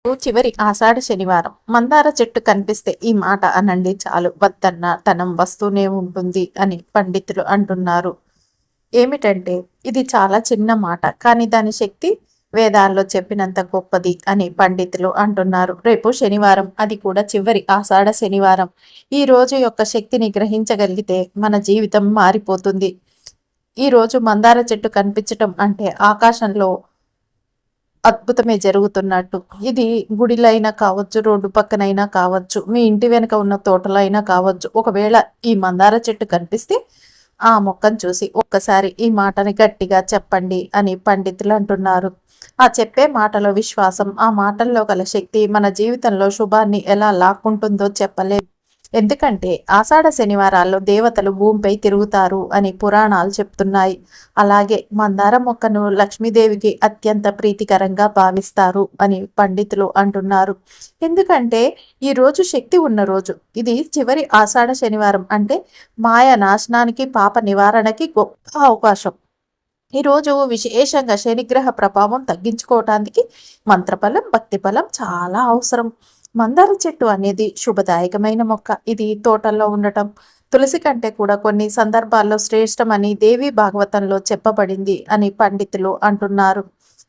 చివరి ఆషాఢ శనివారం మందార చెట్టు కనిపిస్తే ఈ మాట అనండి చాలు, వద్దన్న ధనం వస్తూనే ఉంటుంది అని పండితులు అంటున్నారు. ఏమిటంటే ఇది చాలా చిన్న మాట, కానీ దాని శక్తి వేదాల్లో చెప్పినంత గొప్పది అని పండితులు అంటున్నారు. రేపు శనివారం, అది కూడా చివరి ఆషాఢ శనివారం. ఈ రోజు యొక్క శక్తిని గ్రహించగలిగితే మన జీవితం మారిపోతుంది. ఈ రోజు మందార చెట్టు కనిపించటం అంటే ఆకాశంలో అద్భుతమే జరుగుతున్నట్టు. ఇది గుడిలో అయినా కావచ్చు, రోడ్డు పక్కనైనా కావచ్చు, మీ ఇంటి వెనుక ఉన్న తోటలో అయినా కావచ్చు. ఒకవేళ ఈ మందార చెట్టు కనిపిస్తే ఆ మొక్కను చూసి ఒక్కసారి ఈ మాటని గట్టిగా చెప్పండి అని పండితులు అంటున్నారు. ఆ చెప్పే మాటలో విశ్వాసం, ఆ మాటల్లో గల శక్తి మన జీవితంలో శుభాన్ని ఎలా లాక్కుంటుందో చెప్పలేదు. ఎందుకంటే ఆషాఢ శనివారాల్లో దేవతలు భూమిపై తిరుగుతారు అని పురాణాలు చెప్తున్నాయి. అలాగే మందార మొక్కను లక్ష్మీదేవికి అత్యంత ప్రీతికరంగా భావిస్తారు అని పండితులు అంటున్నారు. ఎందుకంటే ఈ రోజు శక్తి ఉన్న రోజు. ఇది చివరి ఆషాఢ శనివారం అంటే మాయ నాశనానికి, పాప నివారణకి గొప్ప అవకాశం. ఈరోజు విశేషంగా శనిగ్రహ ప్రభావం తగ్గించుకోవటానికి మంత్రఫలం, భక్తి ఫలం చాలా అవసరం. మందార చెట్టు అనేది శుభదాయకమైన మొక్క. ఇది తోటల్లో ఉండటం తులసి కంటే కూడా కొన్ని సందర్భాల్లో శ్రేష్టమని దేవి భాగవతంలో చెప్పబడింది అని పండితులు అంటున్నారు.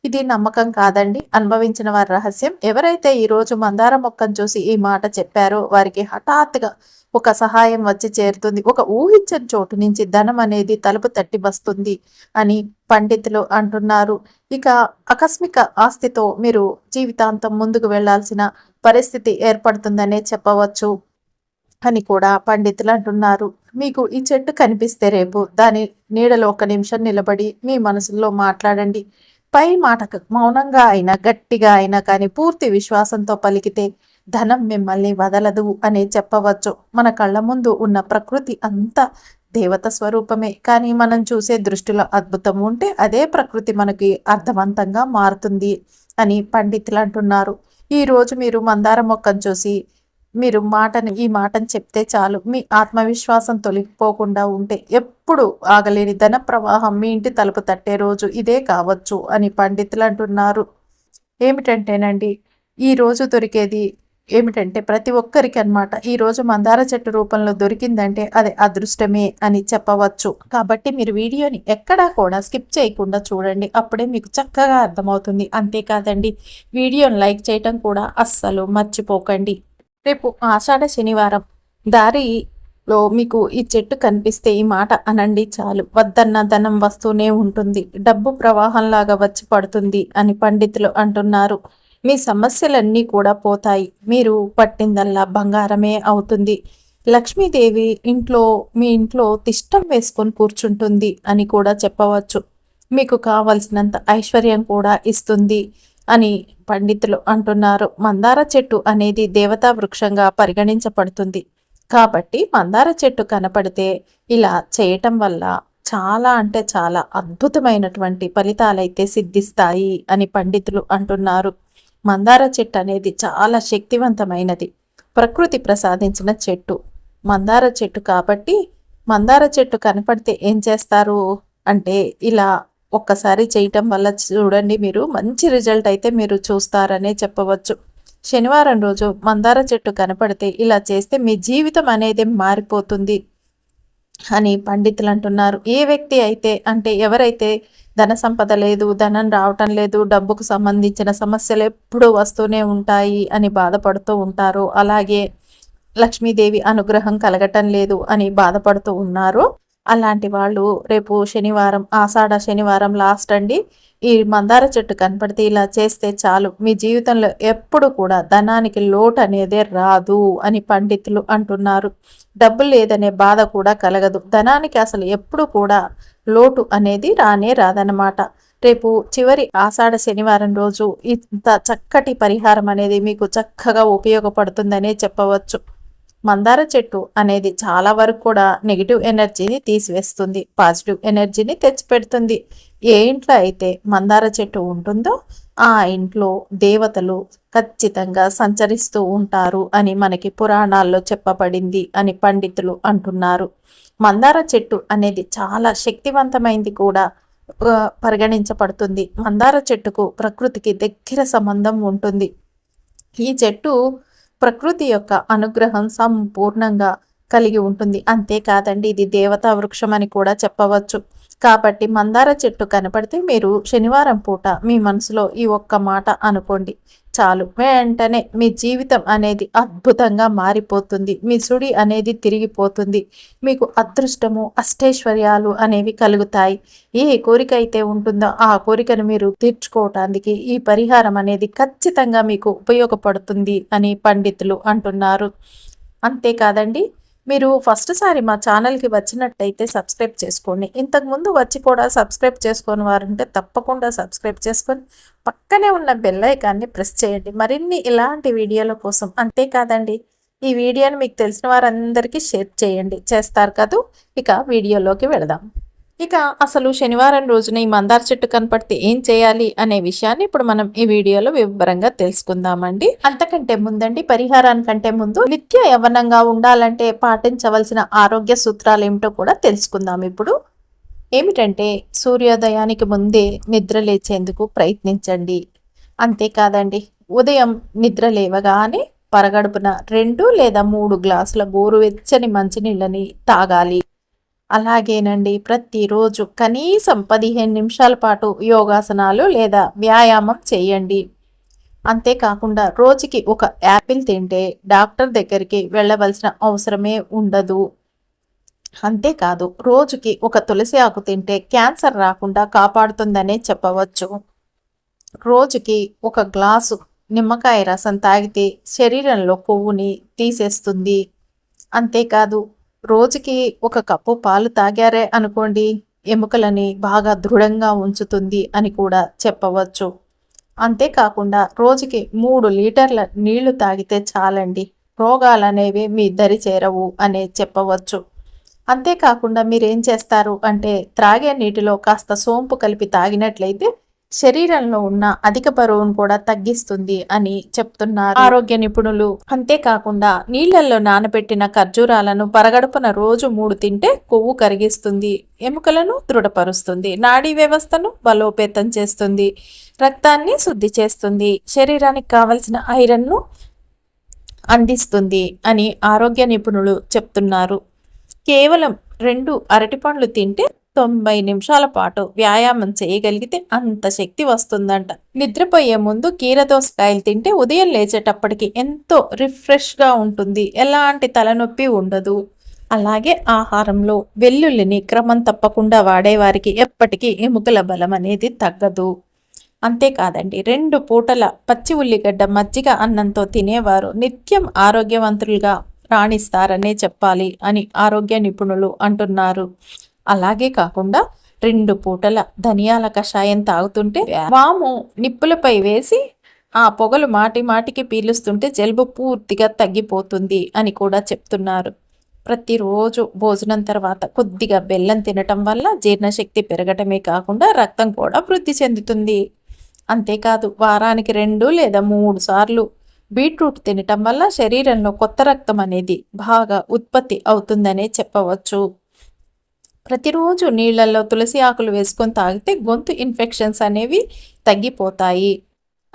ఇది నమ్మకం కాదండి, అనుభవించిన వారి రహస్యం. ఎవరైతే ఈరోజు మందార మొక్కను చూసి ఈ మాట చెప్పారో వారికి హఠాత్తుగా ఒక సహాయం వచ్చి చేరుతుంది. ఒక ఊహించని చోటు నుంచి ధనం అనేది తలుపు తట్టి వస్తుంది అని పండితులు అంటున్నారు. ఇక ఆకస్మిక ఆస్తితో మీరు జీవితాంతం ముందుకు వెళ్లాల్సిన పరిస్థితి ఏర్పడుతుందనే చెప్పవచ్చు అని కూడా పండితులు అంటున్నారు. మీకు ఈ చెట్టు కనిపిస్తే రేపు దాని నీడలో ఒక నిమిషం నిలబడి మీ మనసులో మాట్లాడండి. పై మాటకు మౌనంగా అయినా, గట్టిగా అయినా కానీ పూర్తి విశ్వాసంతో పలికితే ధనం మిమ్మల్ని వదలదు అని చెప్పవచ్చు. మన కళ్ళ ముందు ఉన్న ప్రకృతి అంతా దేవత స్వరూపమే, కానీ మనం చూసే దృష్టిలో అద్భుతం ఉంటే అదే ప్రకృతి మనకి అర్థవంతంగా మారుతుంది అని పండితులు అంటున్నారు. ఈ రోజు మీరు మందార మొక్కను చూసి మీరు ఈ మాటను చెప్తే చాలు, మీ ఆత్మవిశ్వాసం తొలగిపోకుండా ఉంటే ఎప్పుడు ఆగలేని ధన ప్రవాహం మీ ఇంటి తలుపు తట్టే రోజు ఇదే కావచ్చు అని పండితులు అంటున్నారు. ఏమిటంటేనండి, ఈ రోజు దొరికేది ఏమిటంటే ప్రతి ఒక్కరికి అన్నమాట. ఈ రోజు మందార చెట్టు రూపంలో దొరికిందంటే అది అదృష్టమే అని చెప్పవచ్చు. కాబట్టి మీరు వీడియోని ఎక్కడా కూడా స్కిప్ చేయకుండా చూడండి, అప్పుడే మీకు చక్కగా అర్థమవుతుంది. అంతేకాదండి, వీడియోని లైక్ చేయటం కూడా అస్సలు మర్చిపోకండి. రేపు ఆషాఢ శనివారం దారిలో మీకు ఈ చెట్టు కనిపిస్తే ఈ మాట అనండి చాలు, వద్దన్న ధనం వస్తూనే ఉంటుంది, డబ్బు ప్రవాహంలాగా వచ్చి పడుతుంది అని పండితులు అంటున్నారు. మీ సమస్యలన్నీ కూడా పోతాయి, మీరు పట్టిందల్లా బంగారమే అవుతుంది. లక్ష్మీదేవి మీ ఇంట్లో తిష్టం వేసుకొని కూర్చుంటుంది అని కూడా చెప్పవచ్చు. మీకు కావలసినంత ఐశ్వర్యం కూడా ఇస్తుంది అని పండితులు అంటున్నారు. మందార చెట్టు అనేది దేవతా వృక్షంగా పరిగణించబడుతుంది. కాబట్టి మందార చెట్టు కనపడితే ఇలా చేయటం వల్ల చాలా అంటే చాలా అద్భుతమైనటువంటి ఫలితాలైతే సిద్ధిస్తాయి అని పండితులు అంటున్నారు. మందార చెట్టు అనేది చాలా శక్తివంతమైనది, ప్రకృతి ప్రసాదించిన చెట్టు మందార చెట్టు. కాబట్టి మందార చెట్టు కనపడితే ఏం చేస్తారు అంటే ఇలా ఒక్కసారి చేయటం వల్ల చూడండి, మీరు మంచి రిజల్ట్ అయితే మీరు చూస్తారనే చెప్పవచ్చు. శనివారం రోజు మందార చెట్టు కనపడితే ఇలా చేస్తే మీ జీవితం అనేది మారిపోతుంది అని పండితులు అంటున్నారు. ఏ వ్యక్తి అయితే అంటే ఎవరైతే ధన సంపద లేదు, ధనం రావటం లేదు, డబ్బుకు సంబంధించిన సమస్యలు ఎప్పుడూ వస్తూనే ఉంటాయి అని బాధపడుతూ ఉంటారో, అలాగే లక్ష్మీదేవి అనుగ్రహం కలగటం లేదు అని బాధపడుతూ ఉన్నారు, అలాంటి వాళ్ళు రేపు శనివారం, ఆషాఢ శనివారం లాస్ట్ అండి, ఈ మందార చెట్టు కనపడితే ఇలా చేస్తే చాలు, మీ జీవితంలో ఎప్పుడు కూడా ధనానికి లోటు అనేదే రాదు అని పండితులు అంటున్నారు. డబ్బు లేదనే బాధ కూడా కలగదు, ధనానికి అసలు ఎప్పుడు కూడా లోటు అనేది రానే రాదనమాట. రేపు చివరి ఆషాఢ శనివారం రోజు ఇంత చక్కటి పరిహారం అనేది మీకు చక్కగా ఉపయోగపడుతుందనే చెప్పవచ్చు. మందార చెట్టు అనేది చాలా వరకు కూడా నెగిటివ్ ఎనర్జీని తీసివేస్తుంది, పాజిటివ్ ఎనర్జీని తెచ్చిపెడుతుంది. ఏ ఇంట్లో అయితే మందార చెట్టు ఉంటుందో ఆ ఇంట్లో దేవతలు ఖచ్చితంగా సంచరిస్తూ ఉంటారు అని మనకి పురాణాల్లో చెప్పబడింది అని పండితులు అంటున్నారు. మందార చెట్టు అనేది చాలా శక్తివంతమైంది కూడా పరిగణించబడుతుంది. మందార చెట్టుకు ప్రకృతికి దగ్గర సంబంధం ఉంటుంది. ఈ చెట్టు ప్రకృతి యొక్క అనుగ్రహం సంపూర్ణంగా కలిగి ఉంటుంది. అంతేకాదండి, ఇది దేవతా వృక్షం అని కూడా చెప్పవచ్చు. కాబట్టి మందార చెట్టు కనపడితే మీరు శనివారం పూట మీ మనసులో ఈ ఒక్క మాట అనుకోండి చాలు. వెంటనే మీ జీవితం అనేది అద్భుతంగా మారిపోతుంది. మీ సుడి అనేది తిరిగిపోతుంది. మీకు అదృష్టము, అష్టైశ్వర్యాలు అనేవి కలుగుతాయి. ఏ కోరిక అయితే ఉంటుందో ఆ కోరికను మీరు తీర్చుకోవటానికి ఈ పరిహారం అనేది ఖచ్చితంగా మీకు ఉపయోగపడుతుంది అని పండితులు అంటున్నారు. అంతేకాదండి, మీరు ఫస్ట్ సారి మా ఛానల్కి వచ్చినట్టయితే సబ్స్క్రైబ్ చేసుకోండి. ఇంతకుముందు వచ్చి కూడా సబ్స్క్రైబ్ చేసుకొని వారంటే తప్పకుండా సబ్స్క్రైబ్ చేసుకొని పక్కనే ఉన్న బెల్ ఐకాన్ని ప్రెస్ చేయండి మరిన్ని ఇలాంటి వీడియోల కోసం. అంతేకాదండి, ఈ వీడియోని మీకు తెలిసిన వారందరికీ షేర్ చేయండి. చేస్తారు కదూ. ఇక వీడియోలోకి వెళదాం. ఇక అసలు శనివారం రోజున ఈ మందార చెట్టు కనపడితే ఏం చేయాలి అనే విషయాన్ని ఇప్పుడు మనం ఈ వీడియోలో వివరంగా తెలుసుకుందామండి. అంతకంటే ముందండి, పరిహారానికంటే ముందు నిత్య యవ్వనంగా ఉండాలంటే పాటించవలసిన ఆరోగ్య సూత్రాలు ఏమిటో కూడా తెలుసుకుందాం. ఇప్పుడు ఏమిటంటే, సూర్యోదయానికి ముందే నిద్ర లేచేందుకు ప్రయత్నించండి. అంతేకాదండి, ఉదయం నిద్ర లేవగానే పరగడుపున 2 లేదా 3 గ్లాసుల గోరువెచ్చని మంచినీళ్ళని తాగాలి. అలాగేనండి, ప్రతిరోజు కనీసం 15 నిమిషాల పాటు యోగాసనాలు లేదా వ్యాయామం చేయండి. అంతేకాకుండా రోజుకి ఒక యాపిల్ తింటే డాక్టర్ దగ్గరికి వెళ్ళవలసిన అవసరమే ఉండదు. అంతేకాదు, రోజుకి ఒక తులసి ఆకు తింటే క్యాన్సర్ రాకుండా కాపాడుతుందనే చెప్పవచ్చు. రోజుకి ఒక గ్లాసు నిమ్మకాయ రసం తాగితే శరీరంలో కొవ్వుని తీసేస్తుంది. అంతేకాదు, రోజుకి ఒక కప్పు పాలు తాగారే అనుకోండి, ఎముకలని బాగా దృఢంగా ఉంచుతుంది అని కూడా చెప్పవచ్చు. అంతేకాకుండా రోజుకి 3 లీటర్ల నీళ్లు తాగితే చాలండి, రోగాలనేవి మీ దరి చేరవు అనే చెప్పవచ్చు. అంతేకాకుండా మీరేం చేస్తారు అంటే, త్రాగే నీటిలో కాస్త సోంపు కలిపి తాగినట్లయితే శరీరంలో ఉన్న అధిక బరువును కూడా తగ్గిస్తుంది అని చెప్తున్నారు ఆరోగ్య నిపుణులు. అంతేకాకుండా నీళ్లలో నానబెట్టిన ఖర్జూరాలను పరగడుపున రోజు 3 తింటే కొవ్వు కరిగిస్తుంది, ఎముకలను దృఢపరుస్తుంది, నాడీ వ్యవస్థను బలోపేతం చేస్తుంది, రక్తాన్ని శుద్ధి చేస్తుంది, శరీరానికి కావలసిన ఐరన్ను అందిస్తుంది అని ఆరోగ్య నిపుణులు చెప్తున్నారు. కేవలం 2 అరటిపండ్లు తింటే 90 నిమిషాల పాటు వ్యాయామం చేయగలిగితే అంత శక్తి వస్తుందంట. నిద్రపోయే ముందు కీరదోసకాయలు తింటే ఉదయం లేచేటప్పటికి ఎంతో రిఫ్రెష్గా ఉంటుంది, ఎలాంటి తలనొప్పి ఉండదు. అలాగే ఆహారంలో వెల్లుల్లిని క్రమం తప్పకుండా వాడేవారికి ఎప్పటికీ ఎముకల బలం అనేది తగ్గదు. అంతేకాదండి, 2 పూటల పచ్చి ఉల్లిగడ్డ మజ్జిగ అన్నంతో తినేవారు నిత్యం ఆరోగ్యవంతులుగా రాణిస్తారనే చెప్పాలి అని ఆరోగ్య నిపుణులు అంటున్నారు. అలాగే కాకుండా 2 పూటల ధనియాల కషాయం తాగుతుంటే వాము నిప్పులపై వేసి ఆ పొగలు మాటి మాటికి పీలుస్తుంటే జలుబు పూర్తిగా తగ్గిపోతుంది అని కూడా చెప్తున్నారు. ప్రతిరోజు భోజనం తర్వాత కొద్దిగా బెల్లం తినటం వల్ల జీర్ణశక్తి పెరగటమే కాకుండా రక్తం కూడా వృద్ధి చెందుతుంది. అంతేకాదు, వారానికి 2 లేదా 3 సార్లు బీట్రూట్ తినటం వల్ల శరీరంలో కొత్త రక్తం అనేది బాగా ఉత్పత్తి అవుతుందనే చెప్పవచ్చు. ప్రతిరోజు నీళ్లలో తులసి ఆకులు వేసుకొని తాగితే గొంతు ఇన్ఫెక్షన్స్ అనేవి తగ్గిపోతాయి.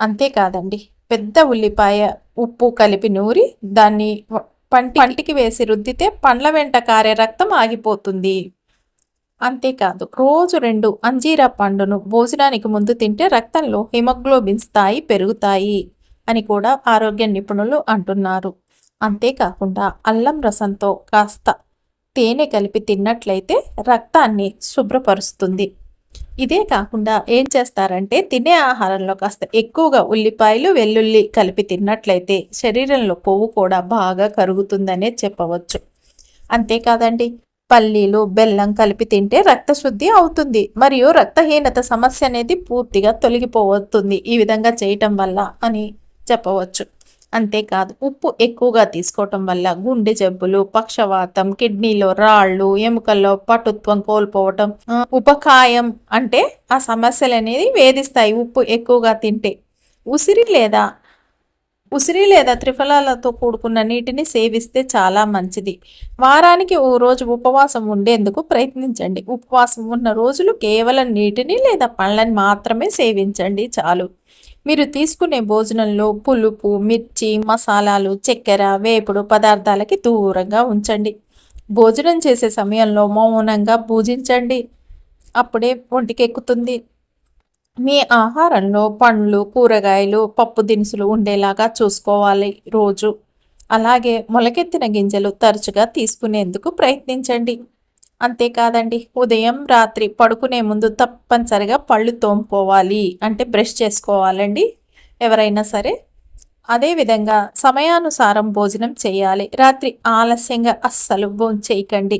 అంతేకాదండి, పెద్ద ఉల్లిపాయ ఉప్పు కలిపి నూరి దాన్ని పంటికి వేసి రుద్దితే పండ్ల వెంట కారే రక్తం ఆగిపోతుంది. అంతేకాదు, రోజు 2 అంజీరా పండును భోజనానికి ముందు తింటే రక్తంలో హిమోగ్లోబిన్ స్థాయి పెరుగుతాయి అని కూడా ఆరోగ్య నిపుణులు అంటున్నారు. అంతేకాకుండా అల్లం రసంతో కాస్త తేనె కలిపి తిన్నట్లయితే రక్తాన్ని శుభ్రపరుస్తుంది. ఇదే కాకుండా ఏం చేస్తారంటే, తినే ఆహారంలో కాస్త ఎక్కువగా ఉల్లిపాయలు వెల్లుల్లి కలిపి తిన్నట్లయితే శరీరంలో కొవ్వు కూడా బాగా కరుగుతుందనే చెప్పవచ్చు. అంతేకాదండి, పల్లీలు బెల్లం కలిపి తింటే రక్తశుద్ధి అవుతుంది మరియు రక్తహీనత సమస్య అనేది పూర్తిగా తొలగిపోతుంది ఈ విధంగా చేయటం వల్ల అని చెప్పవచ్చు. అంతేకాదు, ఉప్పు ఎక్కువగా తీసుకోవటం వల్ల గుండె జబ్బులు, పక్షవాతం, కిడ్నీలో రాళ్ళు, ఎముకల్లో పటుత్వం కోల్పోవటం, ఉపకాయం అంటే ఆ సమస్యలు అనేది వేధిస్తాయి ఉప్పు ఎక్కువగా తింటే. ఉసిరి లేదా త్రిఫలాలతో కూడుకున్న నీటిని సేవిస్తే చాలా మంచిది. వారానికి ఓ రోజు ఉపవాసం ఉండేందుకు ప్రయత్నించండి. ఉపవాసం ఉన్న రోజులు కేవలం నీటిని లేదా పళ్ళని మాత్రమే సేవించండి చాలు. మీరు తీసుకునే భోజనంలో పులుపు, మిర్చి, మసాలాలు, చక్కెర, వేపుడు పదార్థాలకి దూరంగా ఉంచండి. భోజనం చేసే సమయంలో మౌనంగా పూజించండి. అప్పుడే ఒంటికెక్కుతుంది. మీ ఆహారంలో పండ్లు, కూరగాయలు, పప్పు దినుసులు ఉండేలాగా చూసుకోవాలి రోజు. అలాగే మొలకెత్తిన గింజలు తరచుగా తీసుకునేందుకు ప్రయత్నించండి. అంతేకాదండి, ఉదయం, రాత్రి పడుకునే ముందు తప్పనిసరిగా పళ్ళు తోముకోవాలి. అంటే బ్రష్ చేసుకోవాలండి ఎవరైనా సరే. అదేవిధంగా సమయానుసారం భోజనం చేయాలి. రాత్రి ఆలస్యంగా అస్సలు భోంచేయకండి.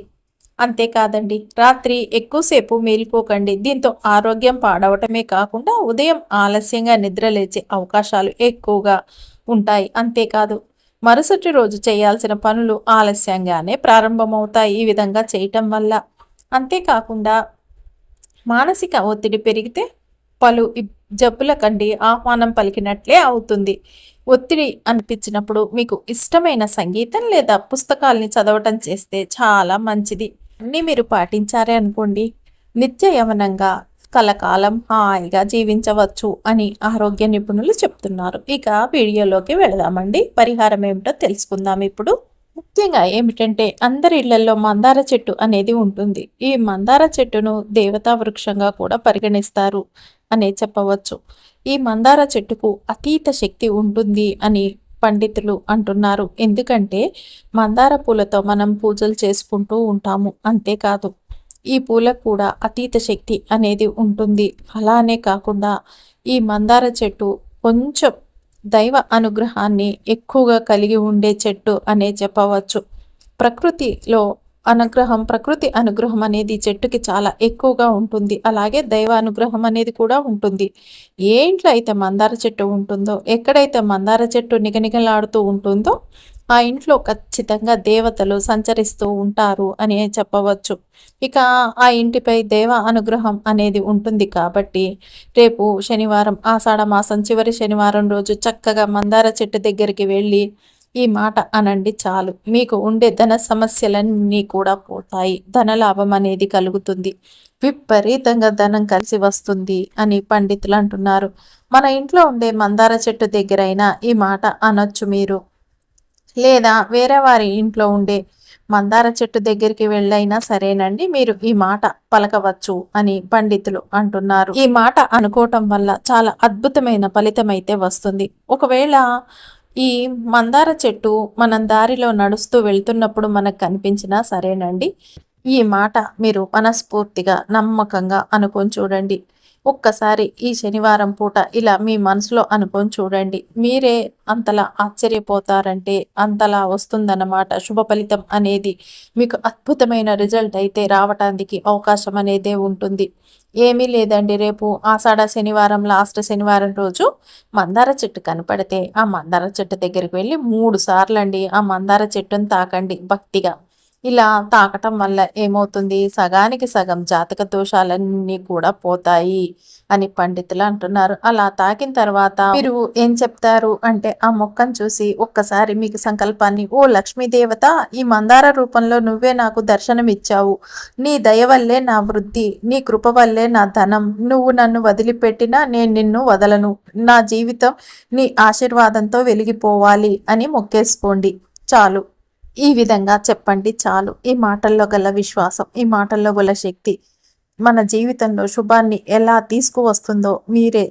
అంతేకాదండి, రాత్రి ఎక్కువసేపు మేలుకోకండి. దీంతో ఆరోగ్యం పాడవటమే కాకుండా ఉదయం ఆలస్యంగా నిద్రలేచే అవకాశాలు ఎక్కువగా ఉంటాయి. అంతేకాదు, మరుసటి రోజు చేయాల్సిన పనులు ఆలస్యంగానే ప్రారంభమవుతాయి ఈ విధంగా చేయటం వల్ల. అంతేకాకుండా మానసిక ఒత్తిడి పెరిగితే పలు జబ్బుల కండి ఆహ్వానం పలికినట్లే అవుతుంది. ఒత్తిడి అనిపించినప్పుడు మీకు ఇష్టమైన సంగీతం లేదా పుస్తకాల్ని చదవటం చేస్తే చాలా మంచిది. అన్నీ మీరు పాటించారే అనుకోండి, నిత్య యవనంగా కలకాలం హాయిగా జీవించవచ్చు అని ఆరోగ్య నిపుణులు చెప్తున్నారు. ఇక వీడియోలోకి వెళదామండి. పరిహారం ఏమిటో తెలుసుకుందాం ఇప్పుడు. ముఖ్యంగా ఏమిటంటే అందరి ఇళ్లలో మందార చెట్టు అనేది ఉంటుంది. ఈ మందార చెట్టును దేవతా వృక్షంగా కూడా పరిగణిస్తారు అనే చెప్పవచ్చు. ఈ మందార చెట్టుకు అతీత శక్తి ఉంటుంది అని పండితులు అంటున్నారు. ఎందుకంటే మందార పూలతో మనం పూజలు చేసుకుంటూ ఉంటాము. అంతేకాదు, ఈ పూలకు కూడా అతీత శక్తి అనేది ఉంటుంది. అలానే కాకుండా ఈ మందార చెట్టు కొంచెం దైవ అనుగ్రహాన్ని ఎక్కువగా కలిగి ఉండే చెట్టు అనే చెప్పవచ్చు. ప్రకృతి అనుగ్రహం అనేది చెట్టుకి చాలా ఎక్కువగా ఉంటుంది. అలాగే దైవ అనుగ్రహం అనేది కూడా ఉంటుంది. ఏ ఇంట్లో అయితే మందార చెట్టు ఉంటుందో, ఎక్కడైతే మందార చెట్టు నిగనిగలాడుతూ ఉంటుందో ఆ ఇంట్లో ఖచ్చితంగా దేవతలు సంచరిస్తూ ఉంటారు అని చెప్పవచ్చు. ఇక ఆ ఇంటిపై దేవ అనుగ్రహం అనేది ఉంటుంది కాబట్టి రేపు శనివారం, ఆషాఢ మాసం చివరి శనివారం రోజు చక్కగా మందార చెట్టు దగ్గరికి వెళ్ళి ఈ మాట అనండి చాలు. మీకు ఉండే ధన సమస్యలన్నీ కూడా పోతాయి. ధనలాభం అనేది కలుగుతుంది. విపరీతంగా ధనం కలిసి వస్తుంది అని పండితులు అంటున్నారు. మన ఇంట్లో ఉండే మందార చెట్టు దగ్గరైనా ఈ మాట అనొచ్చు మీరు. లేదా వేరే వారి ఇంట్లో ఉండే మందార చెట్టు దగ్గరికి వెళ్ళైనా సరేనండి, మీరు ఈ మాట పలకవచ్చు అని పండితులు అంటున్నారు. ఈ మాట అనుకోవటం వల్ల చాలా అద్భుతమైన ఫలితం అయితే వస్తుంది. ఒకవేళ ఈ మందార చెట్టు మనం దారిలో నడుస్తూ వెళ్తున్నప్పుడు మనకు కనిపించినా సరేనండి, ఈ మాట మీరు మనస్ఫూర్తిగా నమ్మకంగా అనుకొని చూడండి. ఒక్కసారి ఈ శనివారం పూట ఇలా మీ మనసులో అనుకొని చూడండి. మీరే అంతలా ఆశ్చర్యపోతారంటే అంతలా వస్తుందన్నమాట. శుభ ఫలితం అనేది మీకు అద్భుతమైన రిజల్ట్ అయితే రావటానికి అవకాశం అనేదే ఉంటుంది. ఏమీ లేదండి, రేపు ఆషాఢ శనివారం లాస్ట్ శనివారం రోజు మందార చెట్టు కనపడితే ఆ మందార చెట్టు దగ్గరికి వెళ్ళి 3 సార్లు అండి ఆ మందార చెట్టును తాకండి భక్తిగా. ఇలా తాకటం వల్ల ఏమవుతుంది, సగానికి సగం జాతక దోషాలన్నీ కూడా పోతాయి అని పండితులు అంటున్నారు. అలా తాకిన తర్వాత మీరు ఏం చెప్తారు అంటే ఆ మొక్కను చూసి ఒక్కసారి మీకు సంకల్పాన్ని, ఓ లక్ష్మీదేవత, ఈ మందార రూపంలో నువ్వే నాకు దర్శనమిచ్చావు. నీ దయ వల్లే నా వృద్ధి, నీ కృప వల్లే నా ధనం. నువ్వు నన్ను వదిలిపెట్టినా నేను నిన్ను వదలను. నా జీవితం నీ ఆశీర్వాదంతో వెలిగిపోవాలి అని మొక్కేసుకోండి చాలు. ఈ విధంగా చెప్పండి చాలు. ఈ మాటల్లో గల విశ్వాసం, ఈ మాటల్లో గల శక్తి మన జీవితంలో శుభాన్ని ఎలా తీసుకువస్తుందో మీరే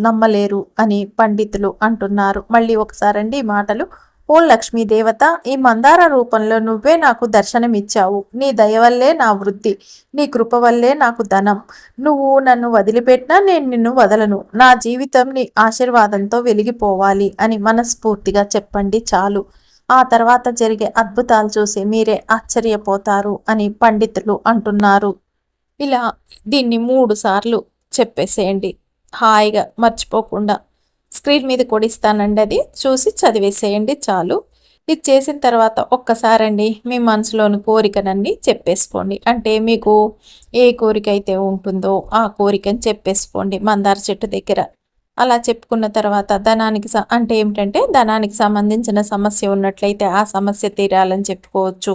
నమ్మలేరు అని పండితులు అంటున్నారు. మళ్ళీ ఒకసారండి ఈ మాటలు. ఓ లక్ష్మీ దేవత, ఈ మందార రూపంలో నువ్వే నాకు దర్శనమిచ్చావు. నీ దయ వల్లే నా వృద్ధి, నీ కృప వల్లే నాకు ధనం. నువ్వు నన్ను వదిలిపెట్టినా నేను నిన్ను వదలను. నా జీవితం నీ ఆశీర్వాదంతో వెలిగిపోవాలి అని మనస్ఫూర్తిగా చెప్పండి చాలు. ఆ తర్వాత జరిగే అద్భుతాలు చూసి మీరే ఆశ్చర్యపోతారు అని పండితులు అంటున్నారు. ఇలా దీన్ని 3 సార్లు చెప్పేసేయండి హాయిగా, మర్చిపోకుండా. స్క్రీన్ మీద కొడిస్తానండి, అది చూసి చదివేసేయండి చాలు. ఇది చేసిన తర్వాత ఒక్కసారండి మీ మనసులోని కోరికనన్నీ చెప్పేసుకోండి. అంటే మీకు ఏ కోరిక అయితే ఉంటుందో ఆ కోరికని చెప్పేసుకోండి మందార చెట్టు దగ్గర. అలా చెప్పుకున్న తర్వాత అంటే ఏమిటంటే ధనానికి సంబంధించిన సమస్య ఉన్నట్లయితే ఆ సమస్య తీరాలని చెప్పుకోవచ్చు.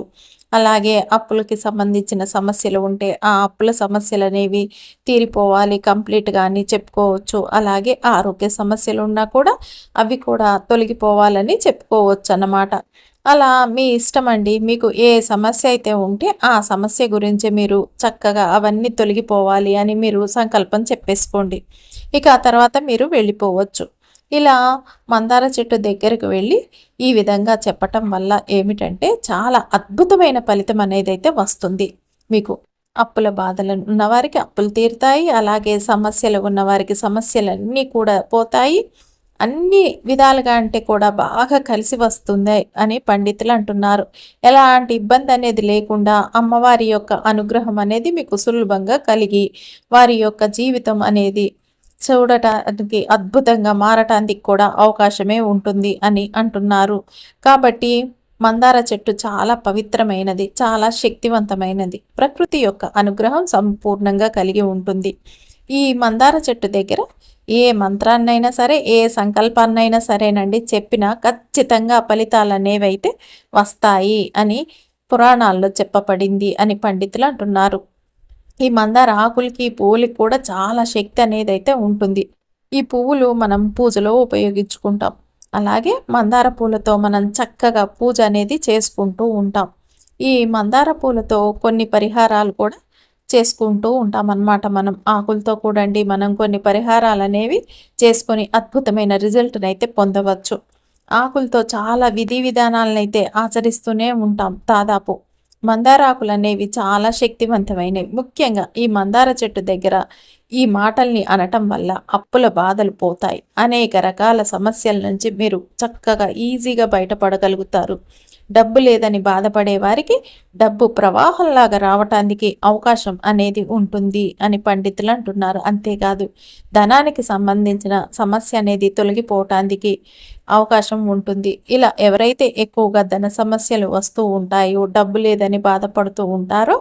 అలాగే అప్పులకి సంబంధించిన సమస్యలు ఉంటే ఆ అప్పుల సమస్యలు అనేవి తీరిపోవాలి కంప్లీట్గా అని చెప్పుకోవచ్చు. అలాగే ఆరోగ్య సమస్యలు ఉన్నా కూడా అవి కూడా తొలగిపోవాలని చెప్పుకోవచ్చు అన్నమాట. అలా మీ ఇష్టం అండి. మీకు ఏ సమస్య అయితే ఉంటే ఆ సమస్య గురించి మీరు చక్కగా అవన్నీ తొలగిపోవాలి అని మీరు సంకల్పం చెప్పేసుకోండి. ఇక ఆ తర్వాత మీరు వెళ్ళిపోవచ్చు. ఇలా మందార చెట్టు దగ్గరకు వెళ్ళి ఈ విధంగా చెప్పటం వల్ల ఏమిటంటే చాలా అద్భుతమైన ఫలితం అనేదైతే వస్తుంది మీకు. అప్పుల బాధలు ఉన్నవారికి అప్పులు తీరుతాయి. అలాగే సమస్యలు ఉన్నవారికి సమస్యలన్నీ కూడా పోతాయి. అన్ని విధాలుగా అంటే కూడా బాగా కలిసి వస్తుంది అని పండితులు అంటున్నారు. ఎలాంటి ఇబ్బంది అనేది లేకుండా అమ్మవారి యొక్క అనుగ్రహం అనేది మీకు సులభంగా కలిగి వారి యొక్క జీవితం అనేది చూడటానికి అద్భుతంగా మారటానికి కూడా అవకాశమే ఉంటుంది అని అంటున్నారు. కాబట్టి మందార చెట్టు చాలా పవిత్రమైనది, చాలా శక్తివంతమైనది. ప్రకృతి యొక్క అనుగ్రహం సంపూర్ణంగా కలిగి ఉంటుంది. ఈ మందార చెట్టు దగ్గర ఏ మంత్రాన్నైనా సరే, ఏ సంకల్పాన్నైనా సరేనండి చెప్పినా ఖచ్చితంగా ఫలితాలు అనేవైతే వస్తాయి అని పురాణాల్లో చెప్పబడింది అని పండితులు అంటున్నారు. ఈ మందార ఆకులకి పువ్వులకి కూడా చాలా శక్తి అనేది అయితే ఉంటుంది. ఈ పువ్వులు మనం పూజలో ఉపయోగించుకుంటాం. అలాగే మందార పూలతో మనం చక్కగా పూజ అనేది చేసుకుంటూ ఉంటాం. ఈ మందార పూలతో కొన్ని పరిహారాలు కూడా చేసుకుంటూ ఉంటాం అన్నమాట. మనం ఆకులతో కూడండి మనం కొన్ని పరిహారాలు అనేవి చేసుకొని అద్భుతమైన రిజల్ట్ని అయితే పొందవచ్చు. ఆకులతో చాలా విధి విధానాలను అయితే ఆచరిస్తూనే ఉంటాం దాదాపు. మందార ఆకులు అనేవి చాలా శక్తివంతమైనవి. ముఖ్యంగా ఈ మందార చెట్టు దగ్గర ఈ మాటల్ని అనటం వల్ల అప్పుల బాధలు పోతాయి. అనేక రకాల సమస్యల నుంచి మీరు చక్కగా ఈజీగా బయటపడగలుగుతారు. డబ్బు లేదని బాధపడే వారికి డబ్బు ప్రవాహంలాగా రావటానికి అవకాశం అనేది ఉంటుంది అని పండితులు అంటున్నారు. అంతేకాదు ధనానికి సంబంధించిన సమస్య అనేది తొలగిపోవటానికి అవకాశం ఉంటుంది. ఇలా ఎవరైతే ఎక్కువగా ధన సమస్యలు వస్తూ ఉంటాయో, డబ్బు లేదని బాధపడుతూ ఉంటారో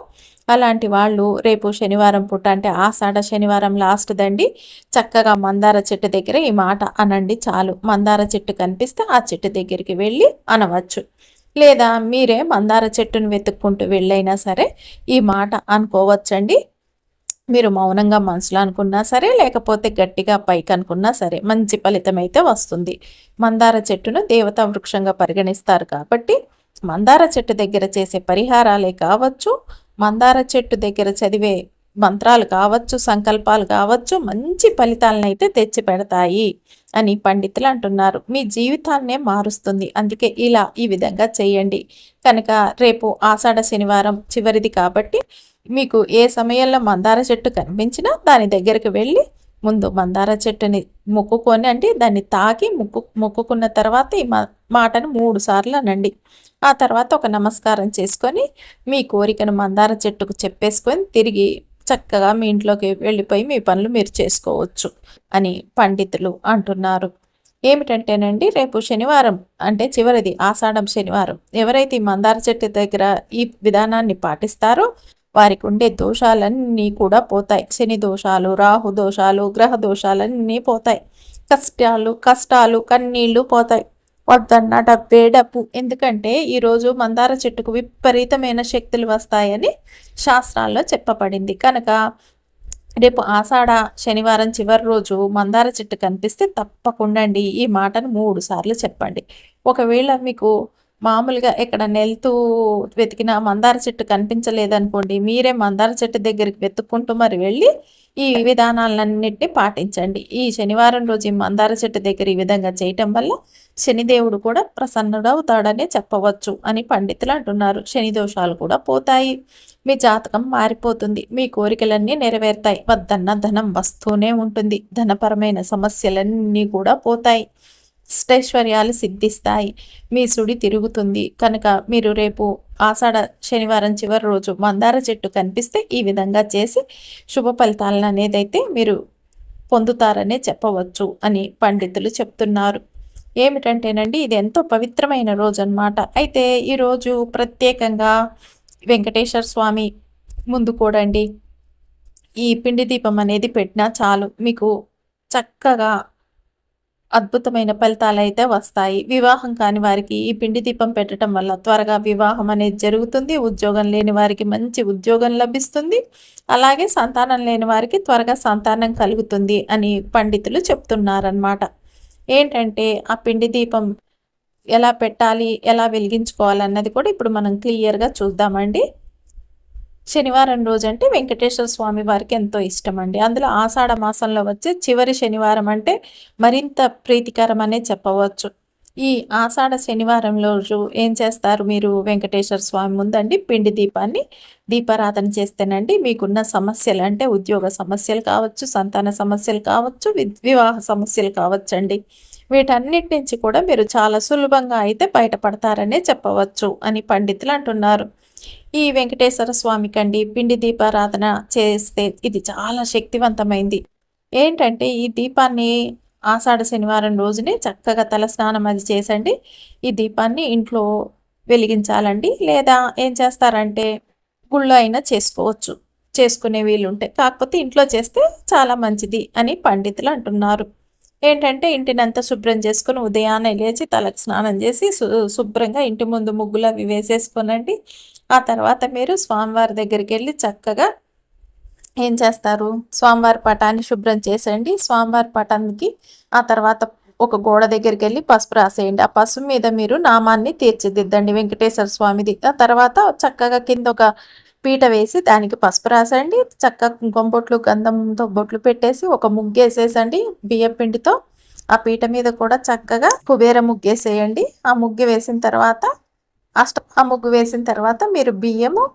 అలాంటి వాళ్ళు రేపు శనివారం పూట అంటే ఆషాఢ శనివారం లాస్ట్ దండి చక్కగా మందార చెట్టు దగ్గర ఈ మాట అనండి చాలు. మందార చెట్టు కనిపిస్తే ఆ చెట్టు దగ్గరికి వెళ్ళి అనవచ్చు. లేదా మీరే మందార చెట్టును వెతుక్కుంటూ వెళ్ళైనా సరే ఈ మాట అనుకోవచ్చండి. మీరు మౌనంగా మనసులో అనుకున్నా సరే, లేకపోతే గట్టిగా పైకి అనుకున్నా సరే మంచి ఫలితం అయితే వస్తుంది. మందార చెట్టును దేవతా వృక్షంగా పరిగణిస్తారు కాబట్టి మందార చెట్టు దగ్గర చేసే పరిహారాలే కావచ్చు, మందార చెట్టు దగ్గర చదివే మంత్రాలు కావచ్చు, సంకల్పాలు కావచ్చు, మంచి ఫలితాలను అయితే తెచ్చి పెడతాయి అని పండితులు అంటున్నారు. మీ జీవితాన్నే మారుస్తుంది. అందుకే ఇలా ఈ విధంగా చేయండి. కనుక రేపు ఆషాఢ శనివారం చివరిది కాబట్టి మీకు ఏ సమయంలో మందార చెట్టు కనిపించినా దాని దగ్గరికి వెళ్ళి ముందు మందార చెట్టుని మొక్కుకొని అంటే దాన్ని తాకి మొక్కుకున్న తర్వాత ఈ మాటను 3 సార్లు అనండి. ఆ తర్వాత ఒక నమస్కారం చేసుకొని మీ కోరికను మందార చెట్టుకు చెప్పేసుకొని తిరిగి చక్కగా మీ ఇంట్లోకి వెళ్ళిపోయి మీ పనులు మీరు చేసుకోవచ్చు అని పండితులు అంటున్నారు. ఏమిటంటేనండి రేపు శనివారం అంటే చివరిది ఆషాఢం శనివారం ఎవరైతే ఈ మందార చెట్టు దగ్గర ఈ విధానాన్ని పాటిస్తారో వారికి ఉండే దోషాలన్నీ కూడా పోతాయి. శని దోషాలు, రాహు దోషాలు, గ్రహ దోషాలన్నీ పోతాయి. కష్టాలు కన్నీళ్లు పోతాయి. వద్దన్న డబ్బే డబ్బు. ఎందుకంటే ఈరోజు మందార చెట్టుకు విపరీతమైన శక్తులు వస్తాయని శాస్త్రాల్లో చెప్పబడింది. కనుక రేపు ఆషాఢ శనివారం చివరి రోజు మందార చెట్టు కనిపిస్తే తప్పకుండా అండి ఈ మాటను 3 సార్లు చెప్పండి. ఒకవేళ మీకు మామూలుగా ఎక్కడ వెళ్తూ వెతికిన మందార చెట్టు కనిపించలేదనుకోండి, మీరే మందార చెట్టు దగ్గరికి వెతుక్కుంటూ మరి వెళ్ళి ఈ విధానాలన్నింటినీ పాటించండి. ఈ శనివారం రోజు ఈ మందార చెట్టు దగ్గర ఈ విధంగా చేయటం వల్ల శనిదేవుడు కూడా ప్రసన్నుడవుతాడనే చెప్పవచ్చు అని పండితులు అంటున్నారు. శని దోషాలు కూడా పోతాయి. మీ జాతకం మారిపోతుంది. మీ కోరికలన్నీ నెరవేరుతాయి. వద్దన్న ధనం వస్తూనే ఉంటుంది. ధనపరమైన సమస్యలన్నీ కూడా పోతాయి. అష్టైశ్వర్యాలు సిద్ధిస్తాయి. మీ సుడి తిరుగుతుంది. కనుక మీరు రేపు ఆషాఢ శనివారం చివరి రోజు మందార చెట్టు కనిపిస్తే ఈ విధంగా చేసి శుభ ఫలితాలను అనేదైతే మీరు పొందుతారనే చెప్పవచ్చు అని పండితులు చెప్తున్నారు. ఏమిటంటేనండి ఇది ఎంతో పవిత్రమైన రోజు అన్నమాట. అయితే ఈరోజు ప్రత్యేకంగా వెంకటేశ్వర స్వామి ముందు కూడండి ఈ పిండి దీపం అనేది పెట్టినా చాలు మీకు చక్కగా అద్భుతమైన ఫలితాలైతే వస్తాయి. వివాహం కాని వారికి ఈ పిండి దీపం పెట్టడం వల్ల త్వరగా వివాహం అనేది జరుగుతుంది. ఉద్యోగం లేని వారికి మంచి ఉద్యోగం లభిస్తుంది. అలాగే సంతానం లేని వారికి త్వరగా సంతానం కలుగుతుంది అని పండితులు చెప్తున్నారనమాట. ఏంటంటే ఆ పిండి దీపం ఎలా పెట్టాలి, ఎలా వెలిగించుకోవాలన్నది కూడా ఇప్పుడు మనం క్లియర్‌గా చూద్దామండి. శనివారం రోజంటే వెంకటేశ్వర స్వామి వారికి ఎంతో ఇష్టమండి. అందులో ఆషాఢ మాసంలో వచ్చే చివరి శనివారం అంటే మరింత ప్రీతికరం అనే చెప్పవచ్చు. ఈ ఆషాఢ శనివారం రోజు ఏం చేస్తారు మీరు వెంకటేశ్వర స్వామి ముందండి పిండి దీపాన్ని దీపారాధన చేస్తేనండి మీకున్న సమస్యలు అంటే ఉద్యోగ సమస్యలు కావచ్చు, సంతాన సమస్యలు కావచ్చు, వివాహ సమస్యలు కావచ్చండి. వీటన్నిటి నుంచి కూడా మీరు చాలా సులభంగా అయితే బయటపడతారనే చెప్పవచ్చు అని పండితులు అంటున్నారు. ఈ వెంకటేశ్వర స్వామికండి పిండి దీపారాధన చేస్తే ఇది చాలా శక్తివంతమైంది. ఏంటంటే ఈ దీపాన్ని ఆషాఢ శనివారం రోజునే చక్కగా తలస్నానం అది చేసండి. ఈ దీపాన్ని ఇంట్లో వెలిగించాలండి. లేదా ఏం చేస్తారంటే గుళ్ళో అయినా చేసుకోవచ్చు. చేసుకునే వీలుంటే. కాకపోతే ఇంట్లో చేస్తే చాలా మంచిది అని పండితులు అంటున్నారు. ఏంటంటే ఇంటినంతా శుభ్రం చేసుకొని ఉదయాన్నే లేచి తలకు స్నానం చేసి శుభ్రంగా ఇంటి ముందు ముగ్గులు అవి వేసేసుకోనండి. ఆ తర్వాత మీరు స్వామివారి దగ్గరికి వెళ్ళి చక్కగా ఏం చేస్తారు, స్వామివారి పటాన్ని శుభ్రం చేసేయండి. స్వామివారి పటానికి ఆ తర్వాత ఒక గోడ దగ్గరికి వెళ్ళి పసుపు రాసేయండి. ఆ పసుపు మీద మీరు నామాన్ని తీర్చిదిద్దండి వెంకటేశ్వర స్వామిది. ఆ తర్వాత చక్కగా కింద ఒక పీట వేసి దానికి పసుపు రాసండి. చక్కగా కుంకుమ బొట్లు గంధంతో బొట్లు పెట్టేసి ఒక ముగ్గేసేసండి బియ్యం పిండితో. ఆ పీట మీద కూడా చక్కగా కుబేర ముగ్గేసేయండి. ఆ ముగ్గు వేసిన తర్వాత ఆ ముగ్గు వేసిన తర్వాత మీరు బియ్యము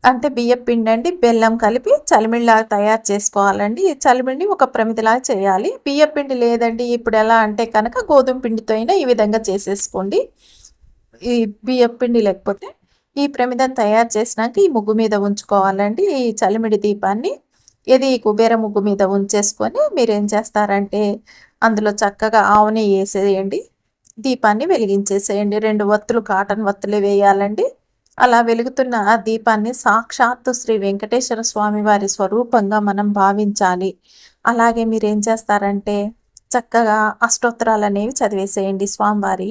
అంటే బియ్యం పిండి అండి బెల్లం కలిపి చలిమిడిలాగా తయారు చేసుకోవాలండి. ఈ చలిమిడిని ఒక ప్రమిదిలాగా చేయాలి. బియ్యం పిండి లేదండి ఇప్పుడు ఎలా అంటే కనుక గోధుమ పిండితో అయినా ఈ విధంగా చేసేసుకోండి. ఈ బియ్యం పిండి లేకపోతే ఈ ప్రమిదం తయారు చేసినాక ఈ ముగ్గు మీద ఉంచుకోవాలండి. ఈ చలిమిడి దీపాన్ని ఇది కుబేర ముగ్గు మీద ఉంచేసుకొని మీరేం చేస్తారంటే అందులో చక్కగా ఆవు నెయ్యి వేసేయండి. దీపాన్ని వెలిగించేసేయండి. 2 వత్తులు కాటన్ వత్తులే వేయాలండి. అలా వెలుగుతున్న ఆ దీపాన్ని సాక్షాత్తు శ్రీ వెంకటేశ్వర స్వామి వారి స్వరూపంగా మనం భావించాలి. అలాగే మీరేం చేస్తారంటే చక్కగా అష్టోత్తరాలు అనేవి చదివేసేయండి స్వామివారి.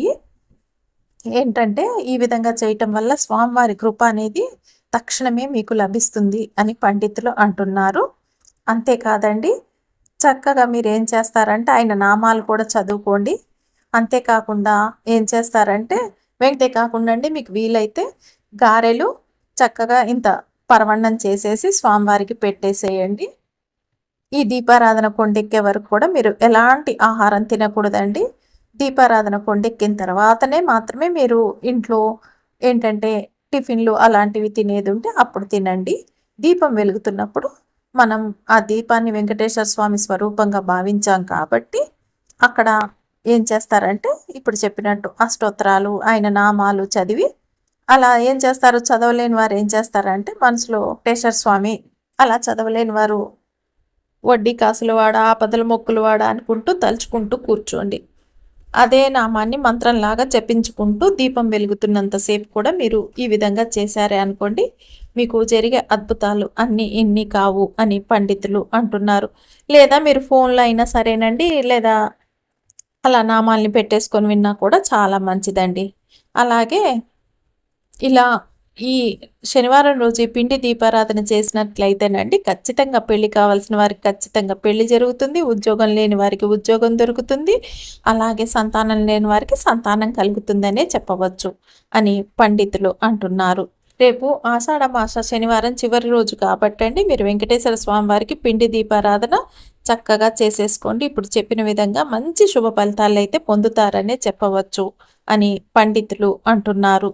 ఏంటంటే ఈ విధంగా చేయటం వల్ల స్వామివారి కృప అనేది తక్షణమే మీకు లభిస్తుంది అని పండితులు అంటున్నారు. అంతేకాదండి చక్కగా మీరేం చేస్తారంటే ఆయన నామాలు కూడా చదువుకోండి. అంతేకాకుండా ఏం చేస్తారంటే కాకుండా అండి మీకు వీలైతే గారెలు చక్కగా ఇంత పరవన్నం చేసేసి స్వామివారికి పెట్టేసేయండి. ఈ దీపారాధన కొండెక్కే వరకు కూడా మీరు ఎలాంటి ఆహారం తినకూడదండి. దీపారాధన కొండెక్కిన తర్వాతనే మాత్రమే మీరు ఇంట్లో ఏంటంటే టిఫిన్లు అలాంటివి తినేది ఉంటే అప్పుడు తినండి. దీపం వెలుగుతున్నప్పుడు మనం ఆ దీపాన్ని వెంకటేశ్వర స్వామి స్వరూపంగా భావించాం కాబట్టి అక్కడ ఏం చేస్తారంటే ఇప్పుడు చెప్పినట్టు అష్టోత్తరాలు ఆయన నామాలు చదివి అలా ఏం చేస్తారు, చదవలేని వారు ఏం చేస్తారంటే మనసులో వెంకటేశ్వర స్వామి అలా చదవలేని వారు వడ్డీ కాసులు వాడ ఆపదల మొక్కులు వాడ అనుకుంటూ తలుచుకుంటూ కూర్చోండి. అదే నామాన్ని మంత్రంలాగా జపించుకుంటూ దీపం వెలుగుతున్నంతసేపు కూడా మీరు ఈ విధంగా చేశారే అనుకోండి మీకు జరిగే అద్భుతాలు అన్నీ ఇన్ని కావు అని పండితులు అంటున్నారు. లేదా మీరు ఫోన్లో అయినా సరేనండి, లేదా అలా నామాల్ని పెట్టేసుకొని విన్నా కూడా చాలా మంచిదండి. అలాగే ఇలా ఈ శనివారం రోజు ఈ పిండి దీపారాధన చేసినట్లయితేనండి ఖచ్చితంగా పెళ్లి కావాల్సిన వారికి ఖచ్చితంగా పెళ్లి జరుగుతుంది. ఉద్యోగం లేని వారికి ఉద్యోగం దొరుకుతుంది. అలాగే సంతానం లేని వారికి సంతానం కలుగుతుందనే చెప్పవచ్చు అని పండితులు అంటున్నారు. రేపు ఆషాఢ మాస శనివారం చివరి రోజు కాబట్టి అండి మీరు వెంకటేశ్వర స్వామి వారికి పిండి దీపారాధన చక్కగా చేసేసుకోండి. ఇప్పుడు చెప్పిన విధంగా మంచి శుభ ఫలితాలు అయితే పొందుతారనే చెప్పవచ్చు అని పండితులు అంటున్నారు.